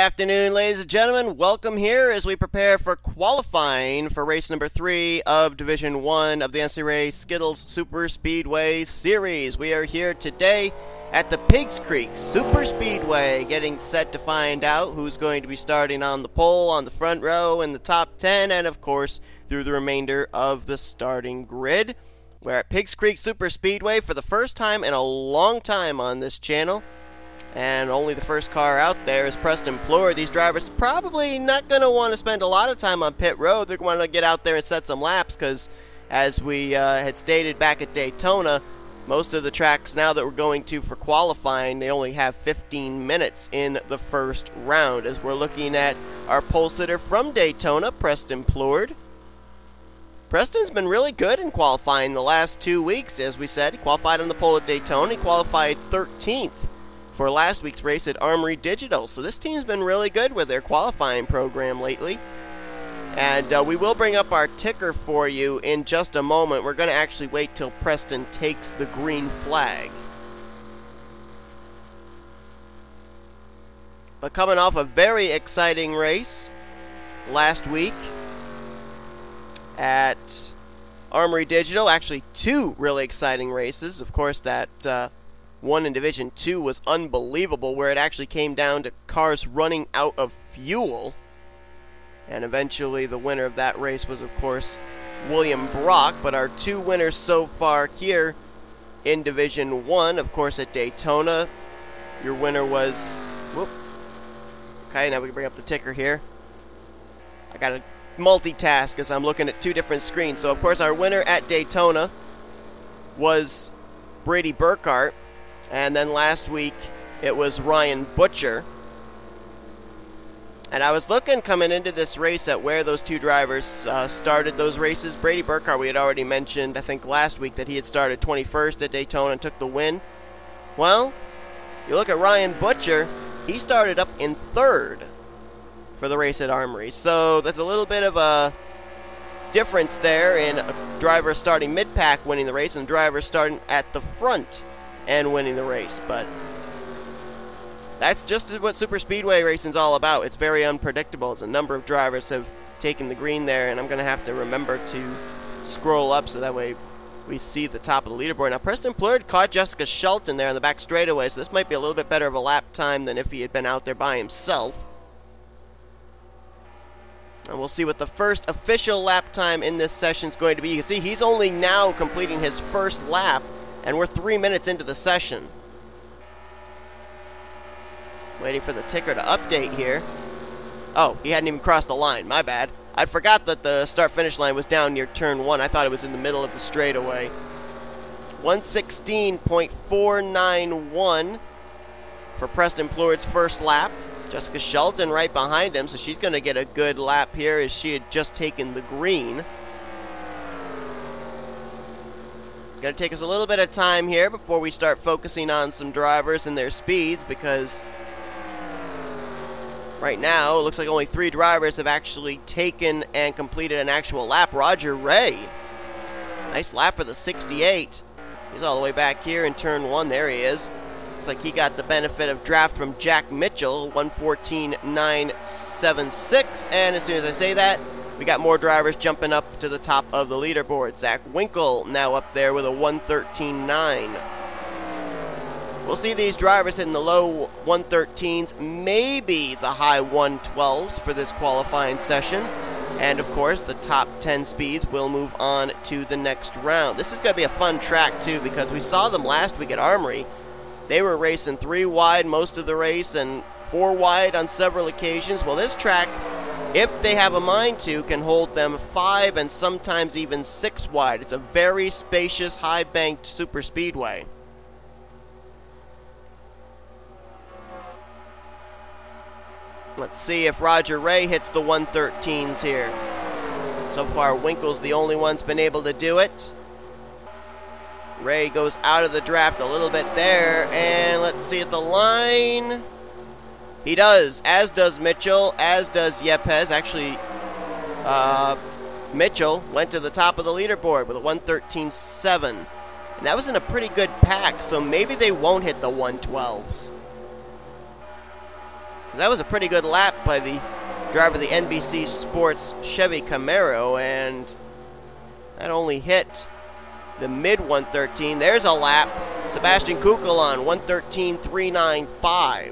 afternoon, ladies and gentlemen. Welcome here as we prepare for qualifying for race number 3 of Division 1 of the NNSCRA Skittles Super Speedway Series. We are here today at the Piggzcreek Super Speedway, getting set to find out who's going to be starting on the pole, on the front row, in the top 10, and of course, through the remainder of the starting grid. We're at Piggzcreek Super Speedway for the first time in a long time on this channel. And only the first car out there is Preston Plord. These drivers probably not going to want to spend a lot of time on pit road. They're going to get out there and set some laps because, as we had stated back at Daytona, most of the tracks now that we're going to for qualifying, they only have 15 minutes in the first round. As we're looking at our pole sitter from Daytona, Preston Plord. Preston's been really good in qualifying the last 2 weeks, as we said. He qualified on the pole at Daytona. He qualified 13th. For last week's race at Armory Digital. So this team's been really good with their qualifying program lately. And we will bring up our ticker for you in just a moment. We're going to actually wait till Preston takes the green flag. But coming off a very exciting race last week at Armory Digital, actually 2 really exciting races. Of course, that one in Division 2 was unbelievable, where it actually came down to cars running out of fuel. And eventually the winner of that race was, of course, William Brock. But our 2 winners so far here in Division 1, of course, at Daytona, your winner was... Whoop. Okay, now we can bring up the ticker here. I got to multitask as I'm looking at 2 different screens. So, of course, our winner at Daytona was Brady Burkhart. And then last week, it was Ryan Butcher. And I was looking coming into this race at where those 2 drivers started those races. Brady Burkhart, we had already mentioned, I think last week, that he had started 21st at Daytona and took the win. Well, you look at Ryan Butcher, he started up in 3rd for the race at Armory. So that's a little bit of a difference there in a driver starting mid-pack winning the race and a driver starting at the front and winning the race. But that's just what Super Speedway racing is all about. It's very unpredictable. As a number of drivers have taken the green there, and I'm going to have to remember to scroll up so that way we see the top of the leaderboard. Now, Preston Plord caught Jessica Shelton there on the back straightaway, so this might be a little bit better of a lap time than if he had been out there by himself. And we'll see what the first official lap time in this session is going to be. You can see he's only now completing his first lap, and we're 3 minutes into the session. Waiting for the ticker to update here. Oh, he hadn't even crossed the line. My bad. I forgot that the start-finish line was down near turn 1. I thought it was in the middle of the straightaway. 1:16.491 for Preston Plord's first lap. Jessica Shelton right behind him, so she's going to get a good lap here as she had just taken the green. Going to take us a little bit of time here before we start focusing on some drivers and their speeds, because right now it looks like only 3 drivers have actually taken and completed an actual lap. Roger Ray, nice lap for the 68. He's all the way back here in turn 1. There he is. Looks like he got the benefit of draft from Jack Mitchell, 1:14.976. And as soon as I say that, we got more drivers jumping up to the top of the leaderboard. Zach Winkle now up there with a 1:13.9. We'll see these drivers hitting the low 1:13s, maybe the high 1:12s for this qualifying session. And of course, the top 10 speeds will move on to the next round. This is going to be a fun track too, because we saw them last week at Armory. They were racing 3 wide most of the race and 4 wide on several occasions. Well, this track, if they have a mind to, can hold them 5 and sometimes even 6 wide. It's a very spacious, high-banked super speedway. Let's see if Roger Ray hits the 1:13s here. So far, Winkle's the only one that's been able to do it. Ray goes out of the draft a little bit there, and let's see at the line. He does, as does Mitchell, as does Yepes. Actually, Mitchell went to the top of the leaderboard with a 1:13.7. And that was in a pretty good pack, so maybe they won't hit the 112s. That was a pretty good lap by the driver of the NBC Sports Chevy Camaro, and that only hit the mid 113. There's a lap. Sebastian Kukel on 113.395.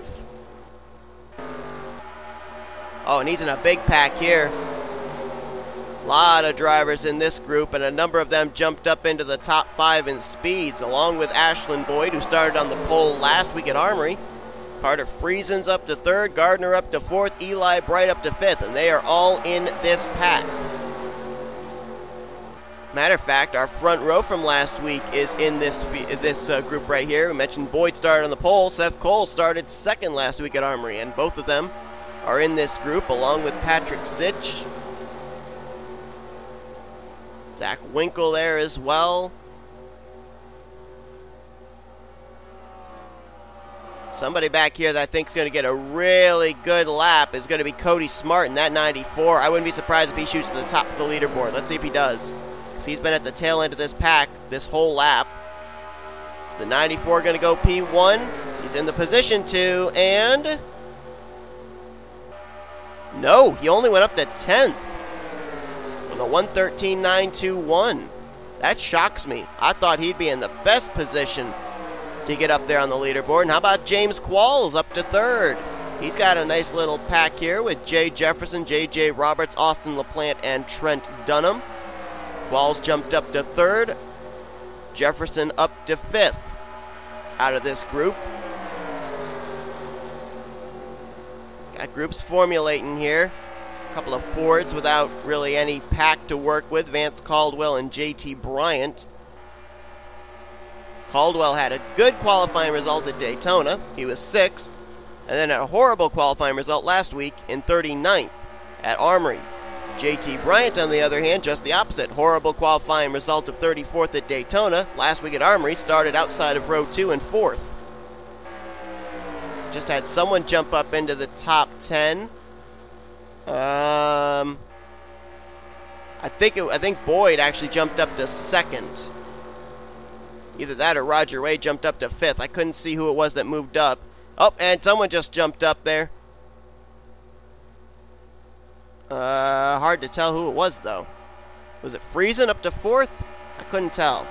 Oh, and he's in a big pack here. A lot of drivers in this group, and a number of them jumped up into the top 5 in speeds, along with Ashlyn Boyd, who started on the pole last week at Armory. Carter Friesen's up to 3rd, Gardner up to 4th, Eli Bright up to 5th, and they are all in this pack. Matter of fact, our front row from last week is in this group right here. We mentioned Boyd started on the pole. Seth Cole started 2nd last week at Armory, and both of them are in this group, along with Patrick Sitch. Zach Winkle there as well. Somebody back here that I think is going to get a really good lap is going to be Cody Smart in that 94. I wouldn't be surprised if he shoots to the top of the leaderboard. Let's see if he does, because he's been at the tail end of this pack this whole lap. The 94 going to go P1. He's in the position to, and no, he only went up to 10th with a 113.921. That shocks me. I thought he'd be in the best position to get up there on the leaderboard. And how about James Qualls up to 3rd? He's got a nice little pack here with Jay Jefferson, J.J. Roberts, Austin LaPlante, and Trent Dunham. Qualls jumped up to 3rd. Jefferson up to 5th out of this group. Got groups formulating here. A couple of Fords without really any pack to work with. Vance Caldwell and J.T. Bryant. Caldwell had a good qualifying result at Daytona. He was 6th, and then had a horrible qualifying result last week in 39th at Armory. J.T. Bryant, on the other hand, just the opposite. Horrible qualifying result of 34th at Daytona. Last week at Armory, started outside of row 2 and 4th. Just had someone jump up into the top 10. I think Boyd actually jumped up to 2nd. Either that or Roger Wade jumped up to 5th. I couldn't see who it was that moved up. Oh, and someone just jumped up there. Hard to tell who it was, though. Was it Friesen up to 4th? I couldn't tell.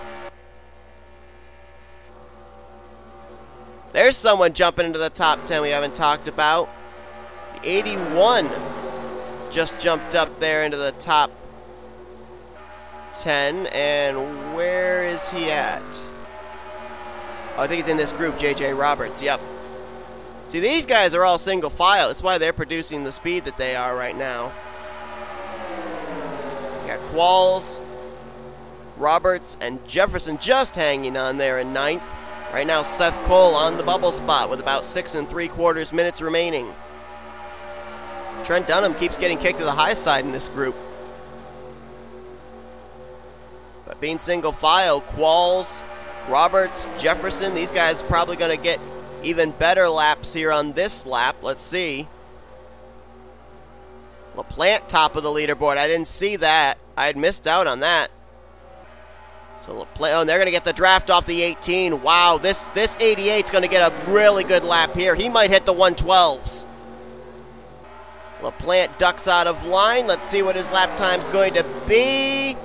There's someone jumping into the top 10 we haven't talked about. The 81 just jumped up there into the top 10. And where is he at? Oh, I think he's in this group, J.J. Roberts. Yep. See, these guys are all single file. That's why they're producing the speed that they are right now. You got Qualls, Roberts, and Jefferson just hanging on there in 9th. Right now, Seth Cole on the bubble spot with about 6 3/4 minutes remaining. Trent Dunham keeps getting kicked to the high side in this group. But being single file, Qualls, Roberts, Jefferson, these guys are probably going to get even better laps here on this lap. Let's see. LaPlante top of the leaderboard. I didn't see that. I had missed out on that. So LaPlante, oh, and they're going to get the draft off the 18. Wow, this 88 is going to get a really good lap here. He might hit the 112s. LaPlante ducks out of line. Let's see what his lap time is going to be.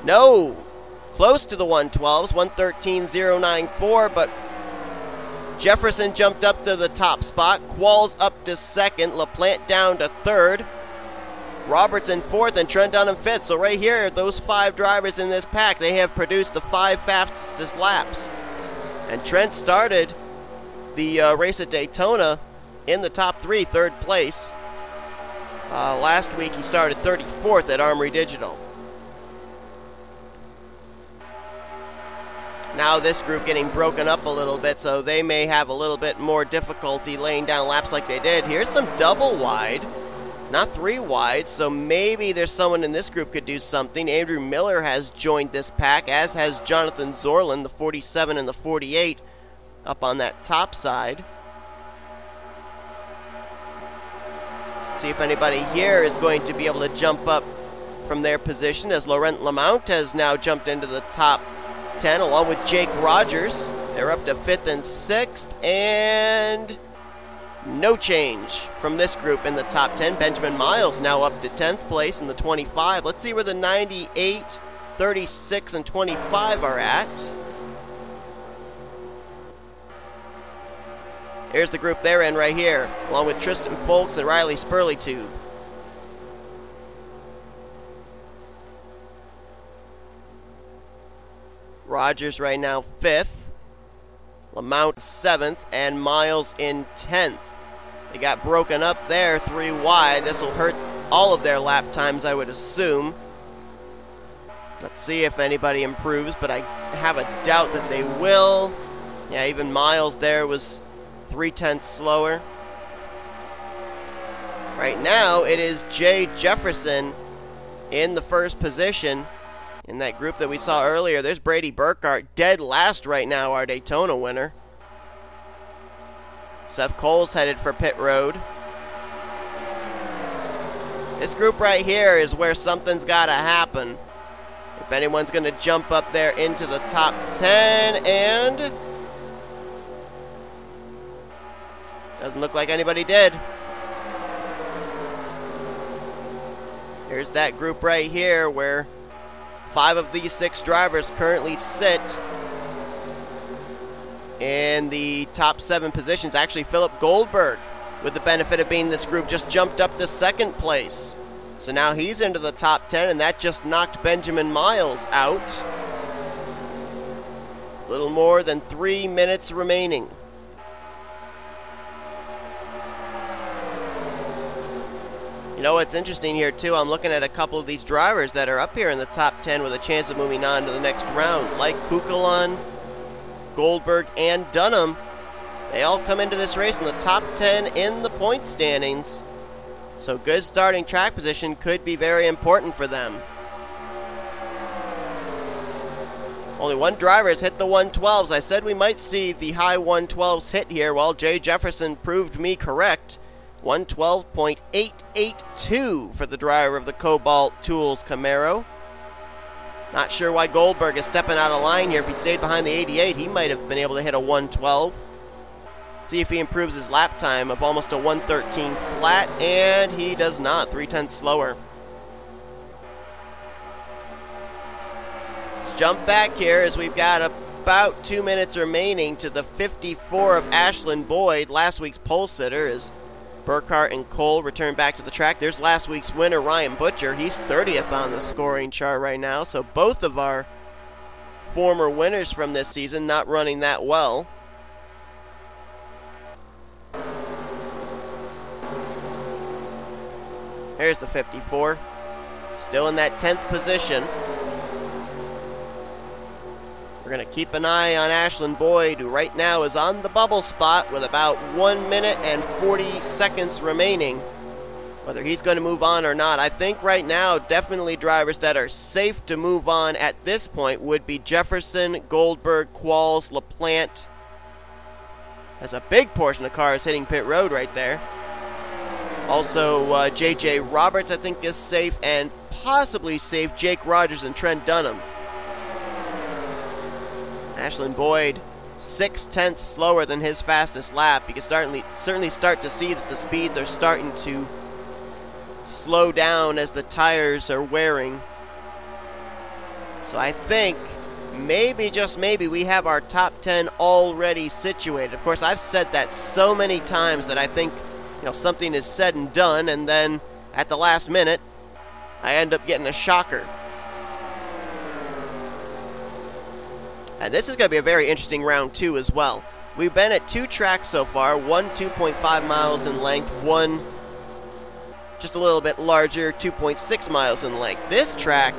No. Close to the 112s, 113.094, but Jefferson jumped up to the top spot. Qualls up to 2nd. LaPlante down to 3rd. Roberts in 4th and Trent Dunham 5th. So right here, those 5 drivers in this pack, they have produced the 5 fastest laps. And Trent started the race at Daytona in the top 3, 3rd place. Last week he started 34th at Armory Digital. Now this group getting broken up a little bit, so they may have a little bit more difficulty laying down laps like they did. Here's some double wide, not 3 wide, so maybe there's someone in this group could do something. Andrew Miller has joined this pack, as has Jonathan Zorlin, the 47 and the 48, up on that top side. See if anybody here is going to be able to jump up from their position, as Laurent Lamount has now jumped into the top 10 along with Jake Rogers. They're up to 5th and 6th, and No change from this group in the top 10. Benjamin Miles now up to 10th place in the 25. Let's see where the 98, 36, and 25 are at. Here's the group they're in right here, along with Tristan Folks and Riley Spurleytube. Rogers right now 5th, Lamount 7th, and Miles in 10th. They got broken up there 3 wide. This will hurt all of their lap times, I would assume. Let's see if anybody improves, but I have a doubt that they will. Yeah, even Miles there was 0.3 slower. Right now, it is Jay Jefferson in the first position. In that group that we saw earlier, there's Brady Burkhart, dead last right now, our Daytona winner. Seth Cole's headed for pit road. This group right here is where something's got to happen. If anyone's going to jump up there into the top 10, and doesn't look like anybody did. Here's that group right here where 5 of these 6 drivers currently sit in the top 7 positions. Actually, Philip Goldberg, with the benefit of being this group, just jumped up to 2nd place. So now he's into the top 10, and that just knocked Benjamin Miles out. A little more than 3 minutes remaining. You know what's interesting here too, I'm looking at a couple of these drivers that are up here in the top 10 with a chance of moving on to the next round, like Kukulon, Goldberg, and Dunham. They all come into this race in the top 10 in the point standings. So good starting track position could be very important for them. Only one driver has hit the 112s. I said we might see the high 112s hit here. Well, Jay Jefferson proved me correct. 112.882 for the driver of the Cobalt Tools Camaro. Not sure why Goldberg is stepping out of line here. If he stayed behind the 88, he might have been able to hit a 112. See if he improves his lap time of almost a 113 flat, and he does not. 0.3 slower. Let's jump back here as we've got about 2 minutes remaining to the 54 of Ashlyn Boyd, last week's pole sitter, as Burkhart and Cole return back to the track. There's last week's winner, Ryan Butcher. He's 30th on the scoring chart right now. So both of our former winners from this season not running that well. Here's the 54. Still in that 10th position. We're going to keep an eye on Ashlyn Boyd, who right now is on the bubble spot with about 1 minute and 40 seconds remaining. Whether he's going to move on or not, I think right now definitely drivers that are safe to move on at this point would be Jefferson, Goldberg, Qualls, LaPlante. There's a big portion of cars hitting pit road right there. Also, J.J. Roberts I think is safe, and possibly safe Jake Rogers and Trent Dunham. Ashlyn Boyd, 0.6 slower than his fastest lap. You can certainly start to see that the speeds are starting to slow down as the tires are wearing. So I think maybe, just maybe, we have our top 10 already situated. Of course, I've said that so many times that I think, something is said and done, and then at the last minute, I end up getting a shocker. And this is going to be a very interesting round 2 as well. We've been at 2 tracks so far, one 2.5 miles in length, one just a little bit larger, 2.6 miles in length. This track,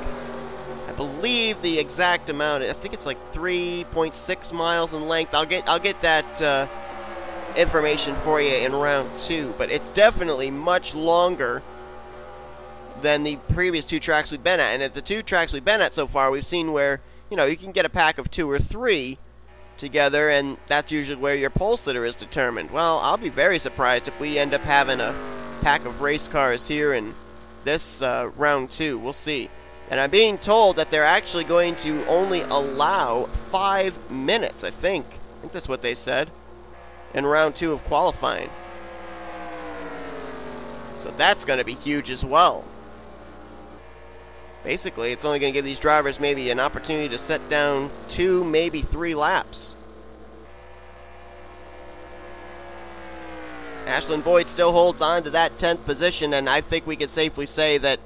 I believe the exact amount, I think it's like 3.6 miles in length. I'll get that information for you in round 2, but it's definitely much longer than the previous 2 tracks we've been at. And at the 2 tracks we've been at so far, we've seen where you can get a pack of 2 or 3 together, and that's usually where your pole sitter is determined. Well, I'll be very surprised if we end up having a pack of race cars here in this round 2. We'll see. And I'm being told that they're actually going to only allow 5 minutes, I think that's what they said, in round 2 of qualifying. So that's going to be huge as well. Basically, it's only going to give these drivers maybe an opportunity to set down 2, maybe 3 laps. Ashlyn Boyd still holds on to that 10th position, and I think we can safely say that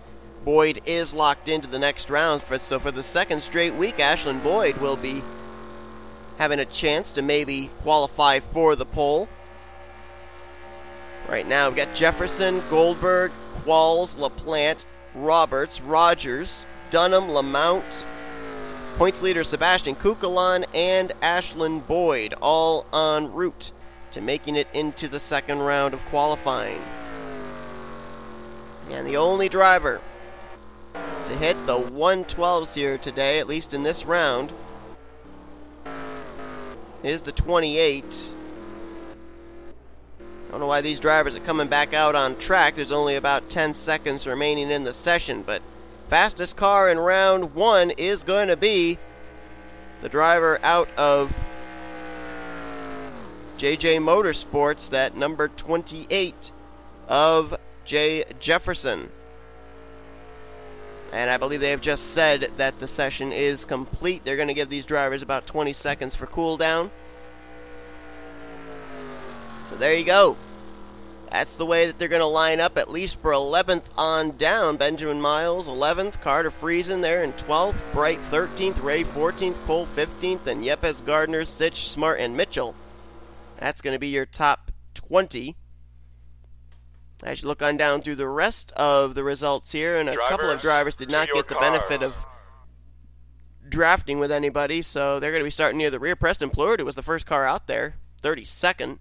Boyd is locked into the next round. So for the second straight week, Ashlyn Boyd will be having a chance to maybe qualify for the pole. Right now, we've got Jefferson, Goldberg, Qualls, LaPlante, Roberts, Rogers, Dunham, Lamount, points leader Sebastian Kukulon, and Ashlyn Boyd, all en route to making it into the second round of qualifying. And the only driver to hit the 112s here today, at least in this round, is the 28. I don't know why these drivers are coming back out on track. There's only about 10 seconds remaining in the session, but fastest car in round 1 is going to be the driver out of JJ Motorsports, that number 28 of Jay Jefferson. And I believe they have just said that the session is complete. They're going to give these drivers about 20 seconds for cooldown. So there you go. That's the way that they're going to line up, at least for 11th on down. Benjamin Miles, 11th. Carter Friesen there in 12th. Bright, 13th. Ray, 14th. Cole, 15th. And Yepes, Gardner, Sitch, Smart, and Mitchell. That's going to be your top 20. As you look on down through the rest of the results here, and a couple of drivers did not get the benefit of drafting with anybody, so they're going to be starting near the rear. Preston Plurd, who was the first car out there, 32nd.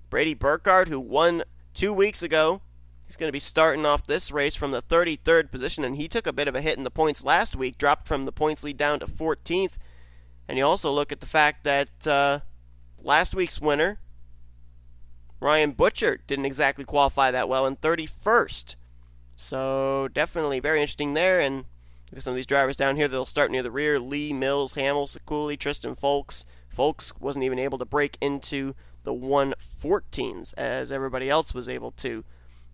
Brady Burkhardt, who won 2 weeks ago, he's going to be starting off this race from the 33rd position, and he took a bit of a hit in the points last week, dropped from the points lead down to 14th. And you also look at the fact that last week's winner, Ryan Butcher, didn't exactly qualify that well in 31st. So definitely very interesting there. And look at some of these drivers down here that'll start near the rear. Lee, Mills, Hamill, Sekuli, Tristan Folks. Folks wasn't even able to break into the 114s as everybody else was able to.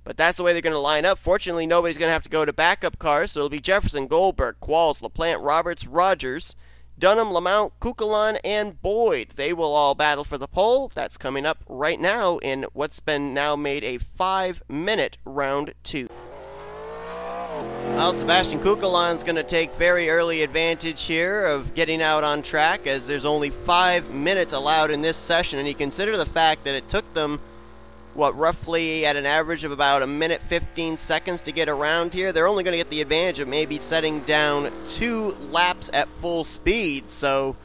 But that's the way they're going to line up. Fortunately, nobody's going to have to go to backup cars, so it'll be Jefferson, Goldberg, Qualls, LaPlante, Roberts, Rogers, Dunham, Lamount, Kukulon, and Boyd. They will all battle for the pole. That's coming up right now in what's been now made a 5-minute round 2. Well, Sebastian Kukulon's going to take very early advantage here of getting out on track, as there's only 5 minutes allowed in this session, and you consider the fact that it took them, roughly at an average of about 1:15 seconds to get around here. They're only going to get the advantage of maybe setting down 2 laps at full speed, so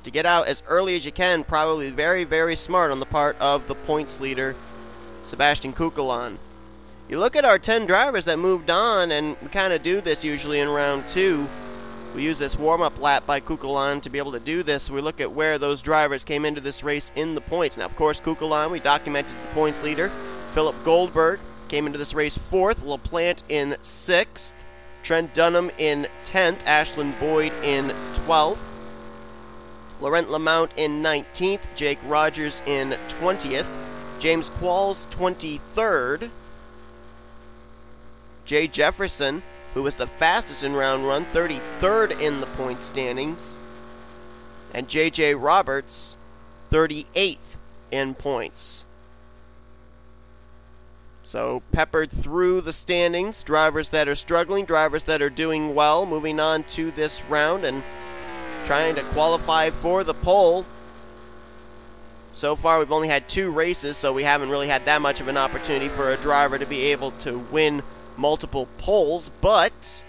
to get out as early as you can, probably very, very smart on the part of the points leader, Sebastian Kukulon. You look at our 10 drivers that moved on, and we kind of do this usually in round 2. We use this warm-up lap by Kukulon to be able to do this. We look at where those drivers came into this race in the points. Now, of course, Kukulon, we documented the points leader. Philip Goldberg came into this race 4th. LaPlante in 6th. Trent Dunham in 10th. Ashlyn Boyd in 12th. Laurent Lamount in 19th. Jake Rogers in 20th. James Qualls, 23rd. Jay Jefferson, who was the fastest in round 1, 33rd in the point standings. And J.J. Roberts, 38th in points. So peppered through the standings, drivers that are struggling, drivers that are doing well, moving on to this round and trying to qualify for the pole. So far we've only had 2 races, so we haven't really had that much of an opportunity for a driver to be able to win multiple poles, but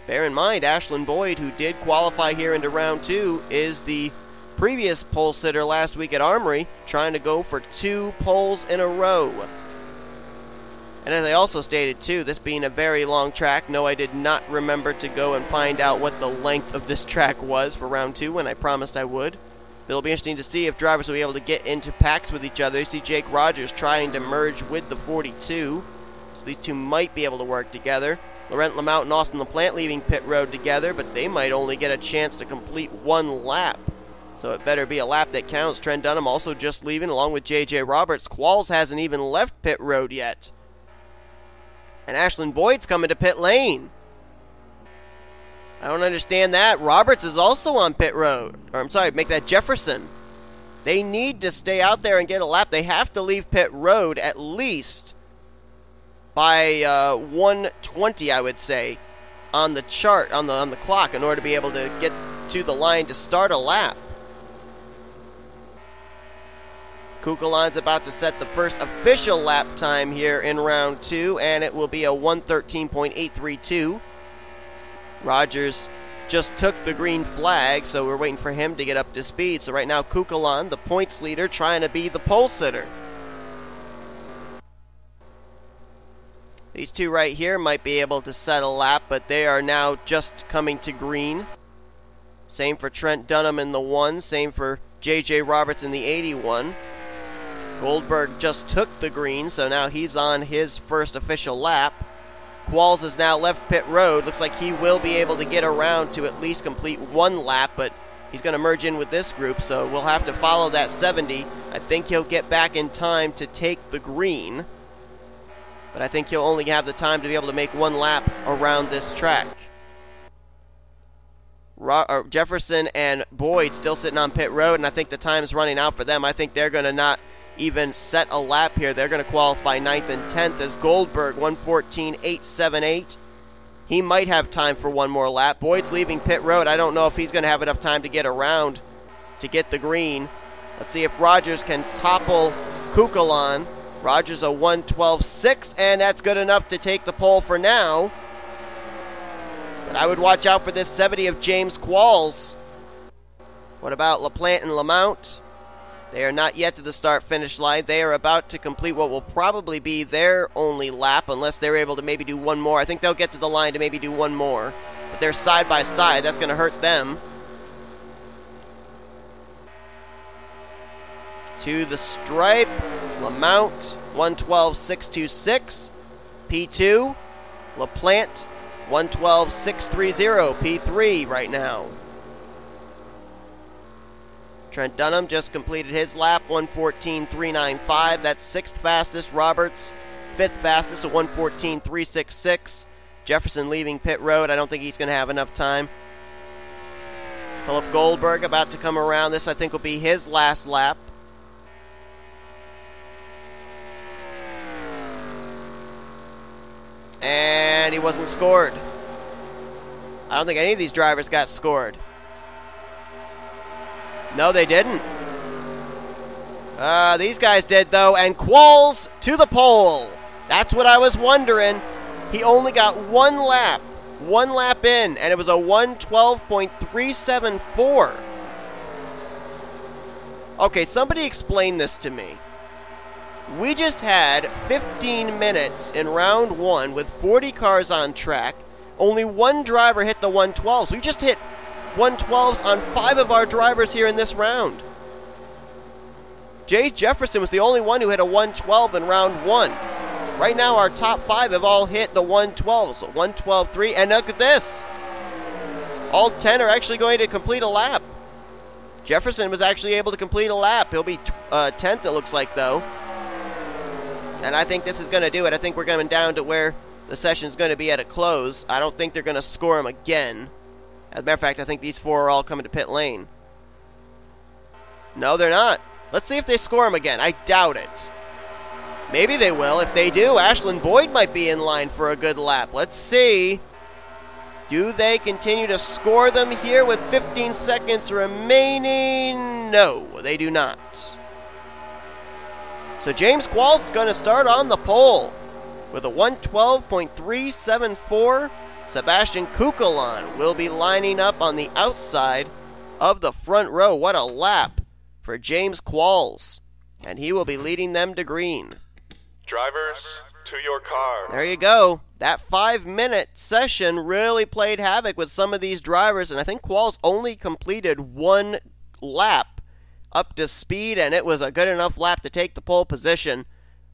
bear in mind, Ashlyn Boyd, who did qualify here into round 2, is the previous pole sitter last week at Armory, trying to go for 2 poles in a row. And as I also stated too, this being a very long track, no, I did not remember to go and find out what the length of this track was for round 2 when I promised I would. It'll be interesting to see if drivers will be able to get into packs with each other. You see Jake Rogers trying to merge with the 42. So these two might be able to work together. Laurent Lamount and Austin LaPlante leaving pit road together, but they might only get a chance to complete 1 lap. So it better be a lap that counts. Trent Dunham also just leaving along with J.J. Roberts. Qualls hasn't even left pit road yet. And Ashlyn Boyd's coming to pit lane. I don't understand that. Roberts is also on pit road. Or I'm sorry, make that Jefferson. They need to stay out there and get a lap. They have to leave pit road at least by 1:20, I would say, on the chart, on the clock, in order to be able to get to the line to start a lap. Kukelan's about to set the first official lap time here in round 2, and it will be a 1:13.832. Rogers just took the green flag, so we're waiting for him to get up to speed. So right now, Kukelan, the points leader, trying to be the pole sitter. These two right here might be able to set a lap, but they are now just coming to green. Same for Trent Dunham in the 1, same for J.J. Roberts in the 81. Goldberg just took the green, so now he's on his first official lap. Qualls has now left pit road. Looks like he will be able to get around to at least complete one lap, but he's going to merge in with this group, so we'll have to follow that 70. I think he'll get back in time to take the green, but I think he'll only have the time to be able to make one lap around this track. Jefferson and Boyd still sitting on pit road, and I think the time's running out for them. I think they're going to not even set a lap here. They're going to qualify 9th and 10th as Goldberg, 1:14.878. He might have time for one more lap. Boyd's leaving pit road. I don't know if he's going to have enough time to get around to get the green. Let's see if Rogers can topple Kukelan. Rogers a 1:12.6, and that's good enough to take the pole for now. But I would watch out for this 70 of James Qualls. What about LaPlante and Lamount? They are not yet to the start-finish line. They are about to complete what will probably be their only lap, unless they're able to maybe do one more. I think they'll get to the line to maybe do one more. But they're side by side. That's going to hurt them. To the stripe, Lamount, 1:12.626. P2, LaPlante, 1:12.630. P3 right now. Trent Dunham just completed his lap, 1:14.395. That's 6th fastest. Roberts, 5th fastest, at 1:14.366. Jefferson leaving pit road. I don't think he's going to have enough time. Philip Goldberg about to come around. This, I think, will be his last lap. And he wasn't scored. I don't think any of these drivers got scored. No, they didn't. These guys did, though, and Qualls to the pole. That's what I was wondering. He only got one lap in, and it was a 1:12.374. Okay, somebody explain this to me. We just had 15 minutes in round 1 with 40 cars on track. Only one driver hit the 1:12s. We just hit 1:12s on 5 of our drivers here in this round. Jay Jefferson was the only one who hit a 1:12 in round 1. Right now, our top 5 have all hit the 1:12s. So 1:12.3, and look at this. All 10 are actually going to complete a lap. Jefferson was actually able to complete a lap. He'll be 10th, it looks like, though. And I think this is going to do it. I think we're coming down to where the session's going to be at a close. I don't think they're going to score him again. As a matter of fact, I think these 4 are all coming to pit lane. No, they're not. Let's see if they score him again. I doubt it. Maybe they will. If they do, Ashlyn Boyd might be in line for a good lap. Let's see. Do they continue to score them here with 15 seconds remaining? No, they do not. So James Qualls is going to start on the pole with a 1:12.374. Sebastian Kukelan will be lining up on the outside of the front row. What a lap for James Qualls. And he will be leading them to green. Drivers, to your car. There you go. That 5-minute session really played havoc with some of these drivers, and I think Qualls only completed one lap up to speed, and it was a good enough lap to take the pole position.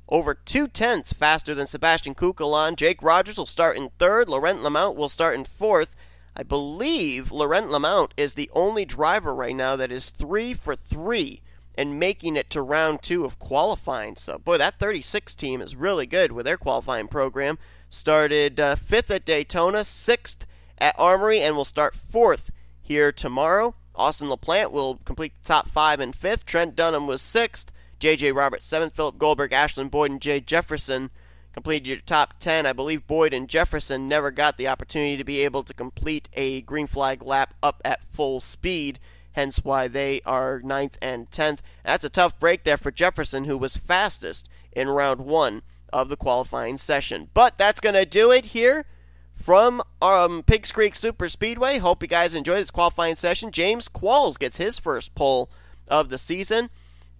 Over 2/10 faster than Sebastian Kukelan. Jake Rogers will start in 3rd. Laurent Lamount will start in 4th. I believe Laurent Lamount is the only driver right now that is 3 for 3 and making it to round 2 of qualifying. So, boy, that 36 team is really good with their qualifying program. Started 5th at Daytona, 6th at Armory, and will start 4th here tomorrow. Austin LaPlante will complete the top 5 and 5th. Trent Dunham was 6th. J.J. Roberts 7th. Philip Goldberg, Ashland Boyd, and Jay Jefferson completed your top 10. I believe Boyd and Jefferson never got the opportunity to be able to complete a green flag lap up at full speed, hence why they are 9th and 10th. That's a tough break there for Jefferson, who was fastest in round 1 of the qualifying session. But that's going to do it here from Piggzcreek Super Speedway. Hope you guys enjoyed this qualifying session. James Qualls gets his first pole of the season.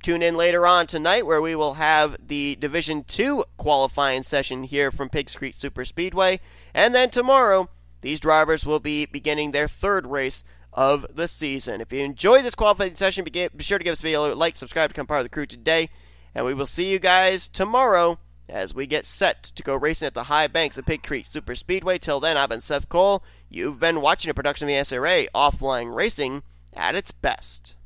Tune in later on tonight where we will have the Division 2 qualifying session here from Piggzcreek Super Speedway. And then tomorrow, these drivers will be beginning their 3rd race of the season. If you enjoyed this qualifying session, be sure to give this video a like, subscribe, become part of the crew today. And we will see you guys tomorrow as we get set to go racing at the high banks of Piggzcreek Super Speedway. Till then, I've been Seth Cole. You've been watching a production of the NNSCRA Offline Racing at its best.